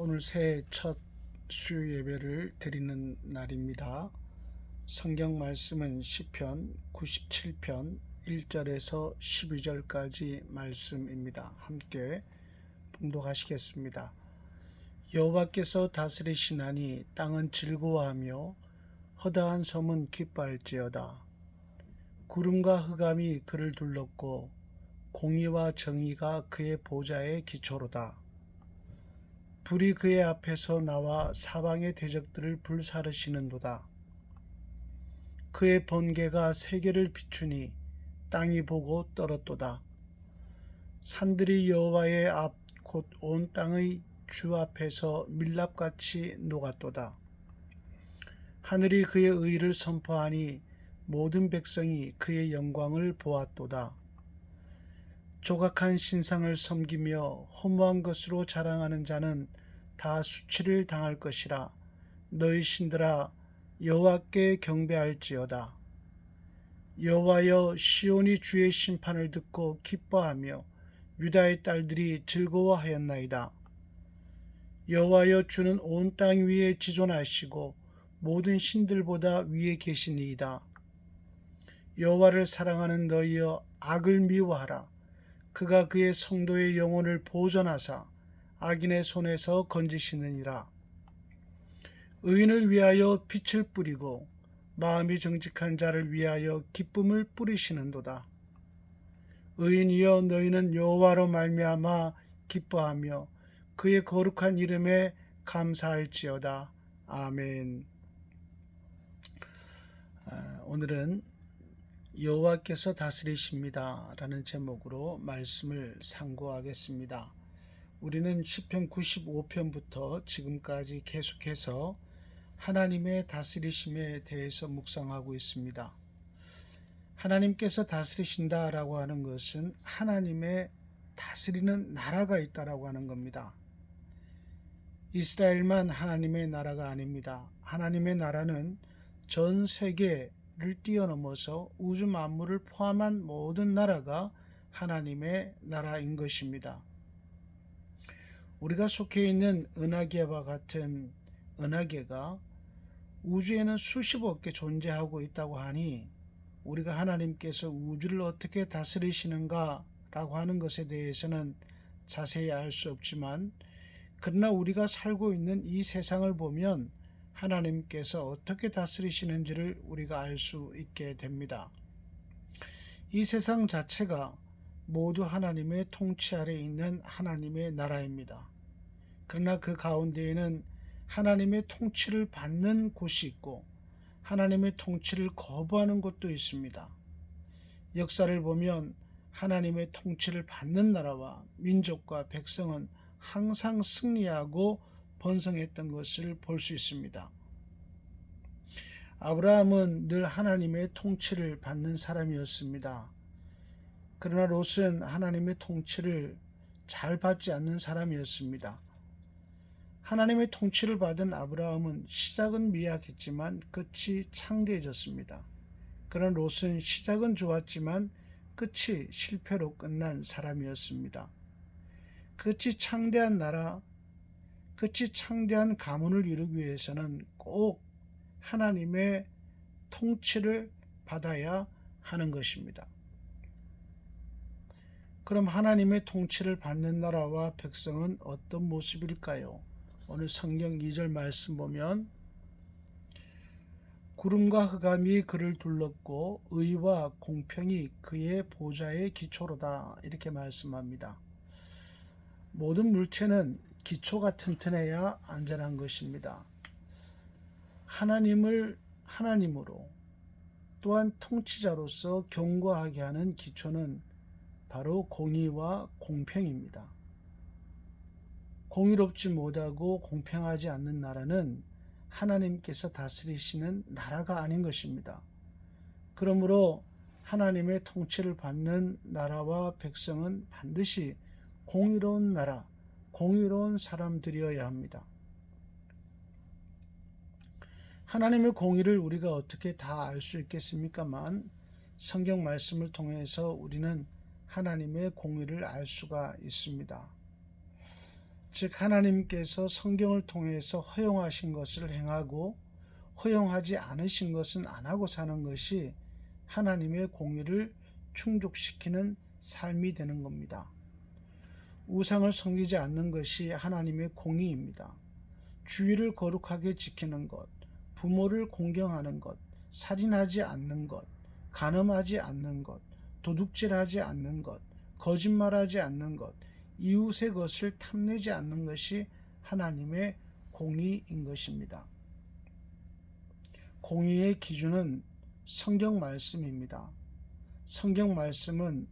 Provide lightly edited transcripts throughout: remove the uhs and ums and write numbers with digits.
오늘 새해 첫 수요 예배를 드리는 날입니다. 성경 말씀은 시편 97편 1절에서 12절까지 말씀입니다. 함께 봉독하시겠습니다. 여호와께서 다스리시나니 땅은 즐거워하며 허다한 섬은 기뻐할지어다. 구름과 흑암이 그를 둘렀고 공의와 정의가 그의 보좌의 기초로다. 불이 그의 앞에서 나와 사방의 대적들을 불사르시는도다. 그의 번개가 세계를 비추니 땅이 보고 떨었도다. 산들이 여호와의 앞 곧 온 땅의 주 앞에서 밀랍같이 녹았도다. 하늘이 그의 의를 선포하니 모든 백성이 그의 영광을 보았도다. 조각한 신상을 섬기며 허무한 것으로 자랑하는 자는 다 수치를 당할 것이라. 너희 신들아 여호와께 경배할지어다. 여호와여, 시온이 주의 심판을 듣고 기뻐하며 유다의 딸들이 즐거워하였나이다. 여호와여, 주는 온 땅 위에 지존하시고 모든 신들보다 위에 계시니이다. 여호와를 사랑하는 너희여, 악을 미워하라. 그가 그의 성도의 영혼을 보존하사 악인의 손에서 건지시느니라. 의인을 위하여 빛을 뿌리고 마음이 정직한 자를 위하여 기쁨을 뿌리시는도다. 의인이여, 너희는 여호와로 말미암아 기뻐하며 그의 거룩한 이름에 감사할지어다. 아멘. 오늘은 여호와께서 다스리십니다 라는 제목으로 말씀을 상고하겠습니다. 우리는 시편 95편부터 지금까지 계속해서 하나님의 다스리심에 대해서 묵상하고 있습니다. 하나님께서 다스리신다라고 하는 것은 하나님의 다스리는 나라가 있다라고 하는 겁니다. 이스라엘만 하나님의 나라가 아닙니다. 하나님의 나라는 전 세계를 뛰어넘어서 우주 만물을 포함한 모든 나라가 하나님의 나라인 것입니다. 우리가 속해 있는 은하계와 같은 은하계가 우주에는 수십억 개 존재하고 있다고 하니 우리가 하나님께서 우주를 어떻게 다스리시는가 라고 하는 것에 대해서는 자세히 알 수 없지만, 그러나 우리가 살고 있는 이 세상을 보면 하나님께서 어떻게 다스리시는지를 우리가 알 수 있게 됩니다. 이 세상 자체가 모두 하나님의 통치 아래 있는 하나님의 나라입니다. 그러나 그 가운데에는 하나님의 통치를 받는 곳이 있고 하나님의 통치를 거부하는 곳도 있습니다. 역사를 보면 하나님의 통치를 받는 나라와 민족과 백성은 항상 승리하고 번성했던 것을 볼 수 있습니다. 아브라함은 늘 하나님의 통치를 받는 사람이었습니다. 그러나 롯은 하나님의 통치를 잘 받지 않는 사람이었습니다. 하나님의 통치를 받은 아브라함은 시작은 미약했지만 끝이 창대해졌습니다. 그러나 롯은 시작은 좋았지만 끝이 실패로 끝난 사람이었습니다. 끝이 창대한 나라, 끝이 창대한 가문을 이루기 위해서는 꼭 하나님의 통치를 받아야 하는 것입니다. 그럼 하나님의 통치를 받는 나라와 백성은 어떤 모습일까요? 오늘 성경 2절 말씀 보면 구름과 흑암이 그를 둘렀고 의와 공평이 그의 보좌의 기초로다, 이렇게 말씀합니다. 모든 물체는 기초가 튼튼해야 안전한 것입니다. 하나님을 하나님으로 또한 통치자로서 경고하게 하는 기초는 바로 공의와 공평입니다. 공의롭지 못하고 공평하지 않는 나라는 하나님께서 다스리시는 나라가 아닌 것입니다. 그러므로 하나님의 통치를 받는 나라와 백성은 반드시 공의로운 나라, 공의로운 사람들이어야 합니다. 하나님의 공의를 우리가 어떻게 다 알 수 있겠습니까만, 성경 말씀을 통해서 우리는 하나님의 공의를 알 수가 있습니다. 즉 하나님께서 성경을 통해서 허용하신 것을 행하고 허용하지 않으신 것은 안 하고 사는 것이 하나님의 공의를 충족시키는 삶이 되는 겁니다. 우상을 섬기지 않는 것이 하나님의 공의입니다. 주의를 거룩하게 지키는 것, 부모를 공경하는 것, 살인하지 않는 것, 간음하지 않는 것, 도둑질하지 않는 것, 거짓말하지 않는 것, 이웃의 것을 탐내지 않는 것이 하나님의 공의인 것입니다. 공의의 기준은 성경 말씀입니다. 성경 말씀은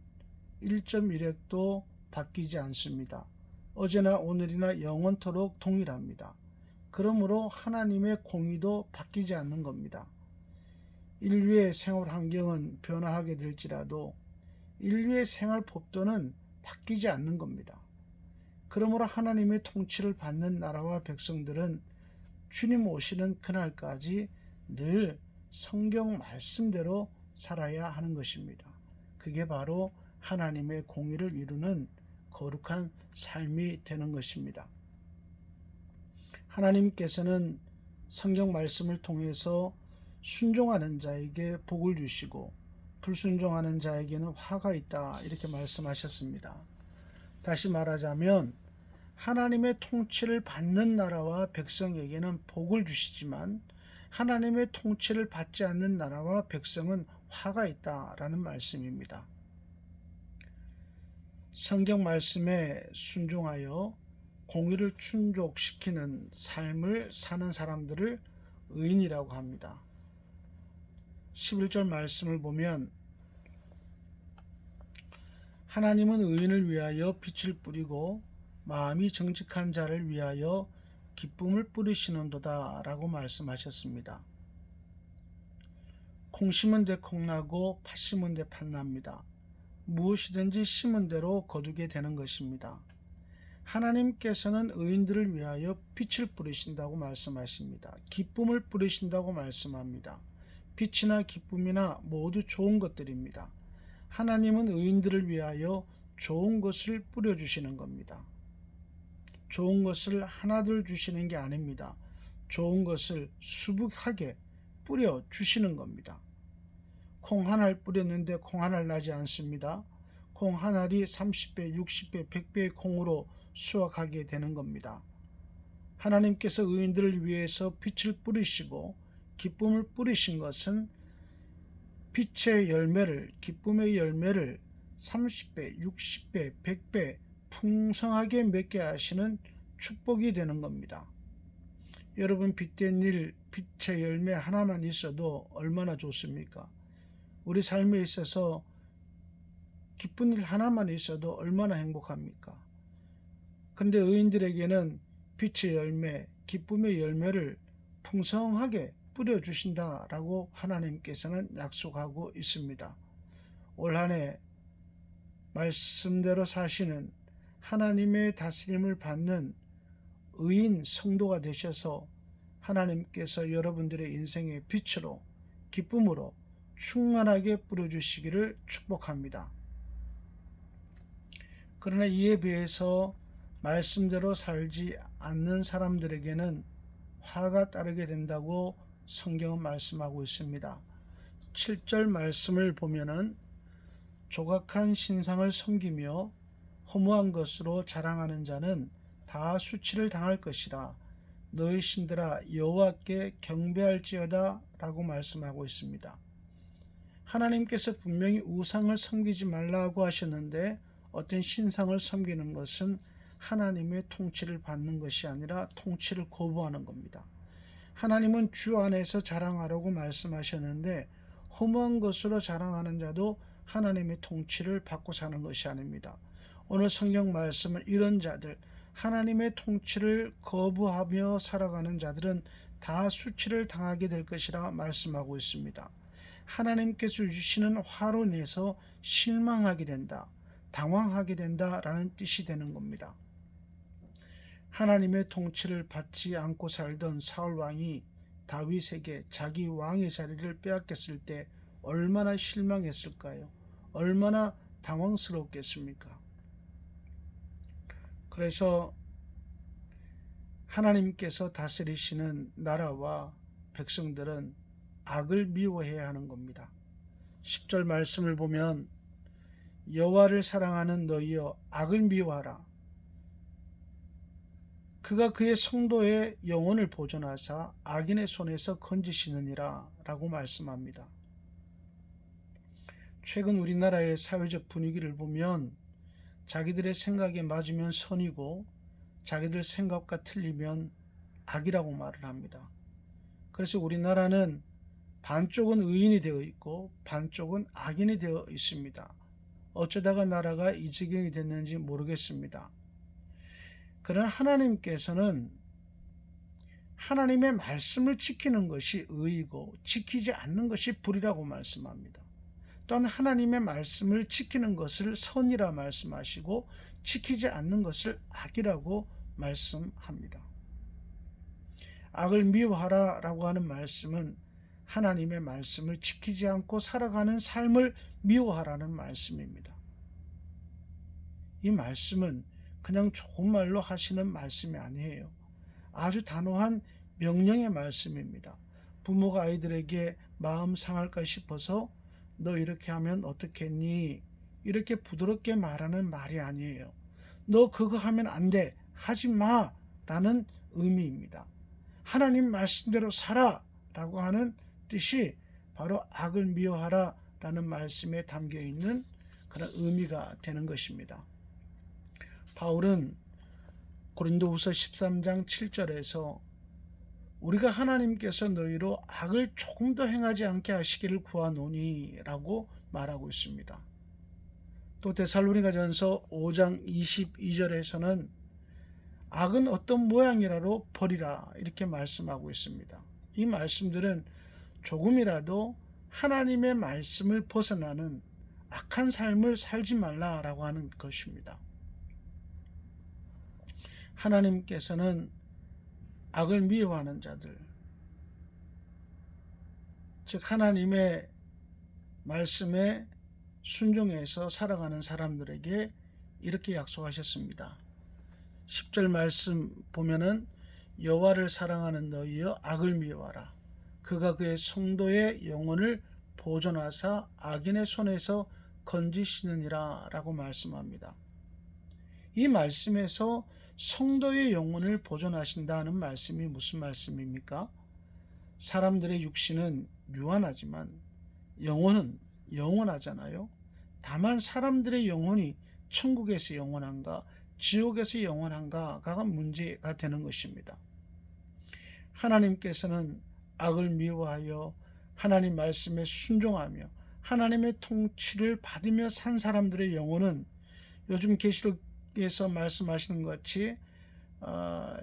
1.1획도 바뀌지 않습니다. 어제나 오늘이나 영원토록 동일합니다. 그러므로 하나님의 공의도 바뀌지 않는 겁니다. 인류의 생활 환경은 변화하게 될지라도 인류의 생활 법도는 바뀌지 않는 겁니다. 그러므로 하나님의 통치를 받는 나라와 백성들은 주님 오시는 그날까지 늘 성경 말씀대로 살아야 하는 것입니다. 그게 바로 하나님의 공의를 이루는 거룩한 삶이 되는 것입니다. 하나님께서는 성경 말씀을 통해서 순종하는 자에게 복을 주시고 불순종하는 자에게는 화가 있다 이렇게 말씀하셨습니다. 다시 말하자면 하나님의 통치를 받는 나라와 백성에게는 복을 주시지만 하나님의 통치를 받지 않는 나라와 백성은 화가 있다라는 말씀입니다. 성경 말씀에 순종하여 공의를 충족시키는 삶을 사는 사람들을 의인이라고 합니다. 11절 말씀을 보면 하나님은 의인을 위하여 빛을 뿌리고 마음이 정직한 자를 위하여 기쁨을 뿌리시는도다 라고 말씀하셨습니다. 콩 심은 데 콩나고 팥 심은 데 팥납니다. 무엇이든지 심은 대로 거두게 되는 것입니다. 하나님께서는 의인들을 위하여 빛을 뿌리신다고 말씀하십니다. 기쁨을 뿌리신다고 말씀합니다. 빛이나 기쁨이나 모두 좋은 것들입니다. 하나님은 의인들을 위하여 좋은 것을 뿌려주시는 겁니다. 좋은 것을 하나둘 주시는 게 아닙니다. 좋은 것을 수북하게 뿌려주시는 겁니다. 콩 한 알 뿌렸는데 콩 한 알 나지 않습니다. 콩 한 알이 30배, 60배, 100배의 콩으로 수확하게 되는 겁니다. 하나님께서 의인들을 위해서 빛을 뿌리시고 기쁨을 뿌리신 것은 빛의 열매를, 기쁨의 열매를 30배, 60배, 100배 풍성하게 맺게 하시는 축복이 되는 겁니다. 여러분, 빛된 일, 빛의 열매 하나만 있어도 얼마나 좋습니까? 우리 삶에 있어서 기쁜 일 하나만 있어도 얼마나 행복합니까? 그런데 의인들에게는 빛의 열매, 기쁨의 열매를 풍성하게 뿌려주신다라고 하나님께서는 약속하고 있습니다. 올 한 해 말씀대로 사시는 하나님의 다스림을 받는 의인 성도가 되셔서 하나님께서 여러분들의 인생의 빛으로 기쁨으로 충만하게 뿌려주시기를 축복합니다. 그러나 이에 비해서 말씀대로 살지 않는 사람들에게는 화가 따르게 된다고 성경은 말씀하고 있습니다. 7절 말씀을 보면은 조각한 신상을 섬기며 허무한 것으로 자랑하는 자는 다 수치를 당할 것이라. 너희 신들아 여호와께 경배할지어다 라고 말씀하고 있습니다. 하나님께서 분명히 우상을 섬기지 말라고 하셨는데 어떤 신상을 섬기는 것은 하나님의 통치를 받는 것이 아니라 통치를 거부하는 겁니다. 하나님은 주 안에서 자랑하라고 말씀하셨는데 허무한 것으로 자랑하는 자도 하나님의 통치를 받고 사는 것이 아닙니다. 오늘 성경 말씀은 이런 자들, 하나님의 통치를 거부하며 살아가는 자들은 다 수치를 당하게 될 것이라 말씀하고 있습니다. 하나님께서 주시는 화로 인해서 실망하게 된다, 당황하게 된다라는 뜻이 되는 겁니다. 하나님의 통치를 받지 않고 살던 사울 왕이 다윗에게 자기 왕의 자리를 빼앗겼을 때 얼마나 실망했을까요? 얼마나 당황스럽겠습니까? 그래서 하나님께서 다스리시는 나라와 백성들은 악을 미워해야 하는 겁니다. 10절 말씀을 보면 여호와를 사랑하는 너희여 악을 미워하라. 그가 그의 성도의 영혼을 보존하사 악인의 손에서 건지시느니라 라고 말씀합니다. 최근 우리나라의 사회적 분위기를 보면 자기들의 생각에 맞으면 선이고 자기들 생각과 틀리면 악이라고 말을 합니다. 그래서 우리나라는 반쪽은 의인이 되어 있고 반쪽은 악인이 되어 있습니다. 어쩌다가 나라가 이 지경이 됐는지 모르겠습니다. 그러나 하나님께서는 하나님의 말씀을 지키는 것이 의이고 지키지 않는 것이 불이라고 말씀합니다. 또한 하나님의 말씀을 지키는 것을 선이라 말씀하시고 지키지 않는 것을 악이라고 말씀합니다. 악을 미워하라 라고 하는 말씀은 하나님의 말씀을 지키지 않고 살아가는 삶을 미워하라는 말씀입니다. 이 말씀은 그냥 좋은 말로 하시는 말씀이 아니에요. 아주 단호한 명령의 말씀입니다. 부모가 아이들에게 마음 상할까 싶어서 너 이렇게 하면 어떻겠니? 이렇게 부드럽게 말하는 말이 아니에요. 너 그거 하면 안 돼. 하지 마. 라는 의미입니다. 하나님 말씀대로 살아. 라고 하는 뜻이 바로 악을 미워하라 라는 말씀에 담겨 있는 그런 의미가 되는 것입니다. 바울은 고린도후서 13장 7절에서 우리가 하나님께서 너희로 악을 조금 더 행하지 않게 하시기를 구하노니 라고 말하고 있습니다. 또 데살로니가전서 5장 22절에서는 악은 어떤 모양이라도 버리라 이렇게 말씀하고 있습니다. 이 말씀들은 조금이라도 하나님의 말씀을 벗어나는 악한 삶을 살지 말라라고 하는 것입니다. 하나님께서는 악을 미워하는 자들, 즉 하나님의 말씀에 순종해서 살아가는 사람들에게 이렇게 약속하셨습니다. 10절 말씀 보면은 여호와를 사랑하는 너희여 악을 미워하라. 그가 그의 성도의 영혼을 보존하사 악인의 손에서 건지시느니라 라고 말씀합니다. 이 말씀에서 성도의 영혼을 보존하신다는 말씀이 무슨 말씀입니까? 사람들의 육신은 유한하지만 영혼은 영원하잖아요. 다만 사람들의 영혼이 천국에서 영원한가 지옥에서 영원한가가 문제가 되는 것입니다. 하나님께서는 악을 미워하여 하나님 말씀에 순종하며 하나님의 통치를 받으며 산 사람들의 영혼은 요즘 계시록에서 말씀하시는 것 같이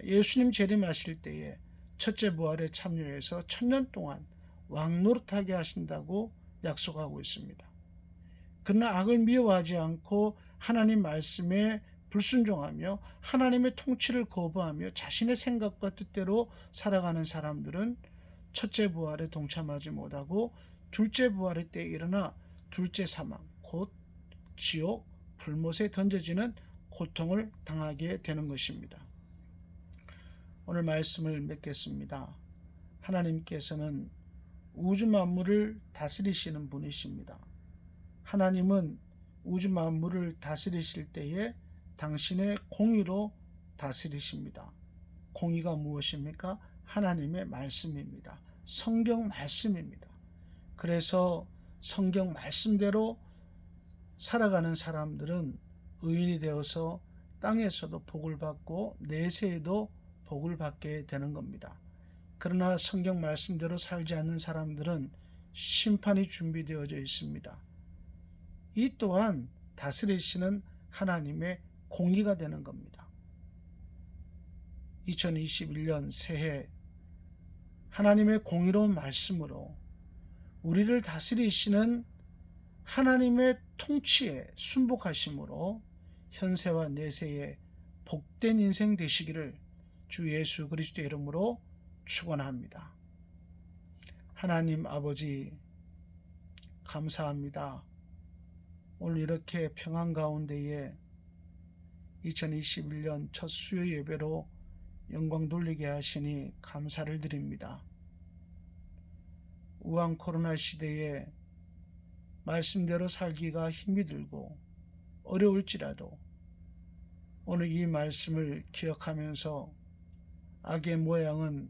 예수님 재림하실 때에 첫째 부활에 참여해서 1000년 동안 왕노릇하게 하신다고 약속하고 있습니다. 그러나 악을 미워하지 않고 하나님 말씀에 불순종하며 하나님의 통치를 거부하며 자신의 생각과 뜻대로 살아가는 사람들은 첫째 부활에 동참하지 못하고 둘째 부활의 때에 일어나 둘째 사망, 곧 지옥, 불못에 던져지는 고통을 당하게 되는 것입니다. 오늘 말씀을 맺겠습니다. 하나님께서는 우주 만물을 다스리시는 분이십니다. 하나님은 우주 만물을 다스리실 때에 당신의 공의로 다스리십니다. 공의가 무엇입니까? 하나님의 말씀입니다. 성경 말씀입니다. 그래서 성경 말씀대로 살아가는 사람들은 의인이 되어서 땅에서도 복을 받고 내세에도 복을 받게 되는 겁니다. 그러나 성경 말씀대로 살지 않는 사람들은 심판이 준비되어져 있습니다. 이 또한 다스리시는 하나님의 공의가 되는 겁니다. 2021년 새해 하나님의 공의로운 말씀으로 우리를 다스리시는 하나님의 통치에 순복하심으로 현세와 내세에 복된 인생 되시기를 주 예수 그리스도의 이름으로 축원합니다. 하나님 아버지 감사합니다. 오늘 이렇게 평안 가운데에 2021년 첫 수요 예배로 영광 돌리게 하시니 감사를 드립니다. 우한 코로나 시대에 말씀대로 살기가 힘이 들고 어려울지라도 오늘 이 말씀을 기억하면서 악의 모양은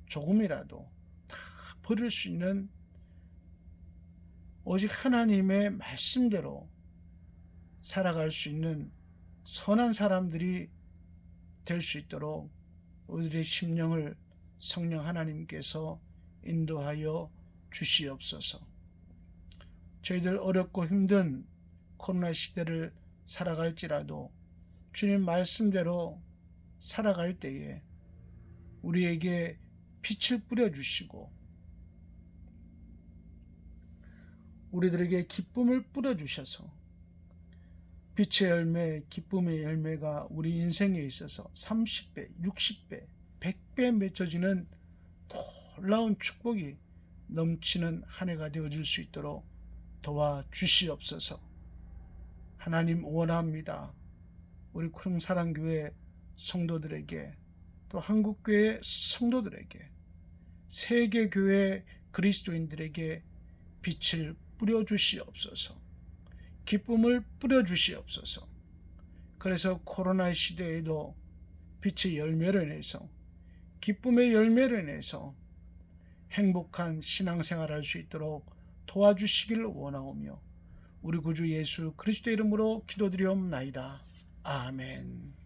조금이라도 다 버릴 수 있는 오직 하나님의 말씀대로 살아갈 수 있는 선한 사람들이 될 수 있도록 우리의 심령을 성령 하나님께서 인도하여 주시옵소서. 저희들 어렵고 힘든 코로나 시대를 살아갈지라도 주님 말씀대로 살아갈 때에 우리에게 빛을 뿌려주시고 우리들에게 기쁨을 뿌려주셔서 빛의 열매, 기쁨의 열매가 우리 인생에 있어서 30배, 60배, 100배 맺혀지는 놀라운 축복이 넘치는 한 해가 되어질 수 있도록 도와주시옵소서. 하나님 원합니다. 우리 크롱사랑교회 성도들에게 또 한국교회 성도들에게 세계교회 그리스도인들에게 빛을 뿌려주시옵소서. 기쁨을 뿌려주시옵소서. 그래서 코로나 시대에도 빛의 열매로 인해서 기쁨의 열매로 인해서 행복한 신앙생활을 할 수 있도록 도와주시기를 원하오며 우리 구주 예수 그리스도 이름으로 기도드리옵나이다. 아멘.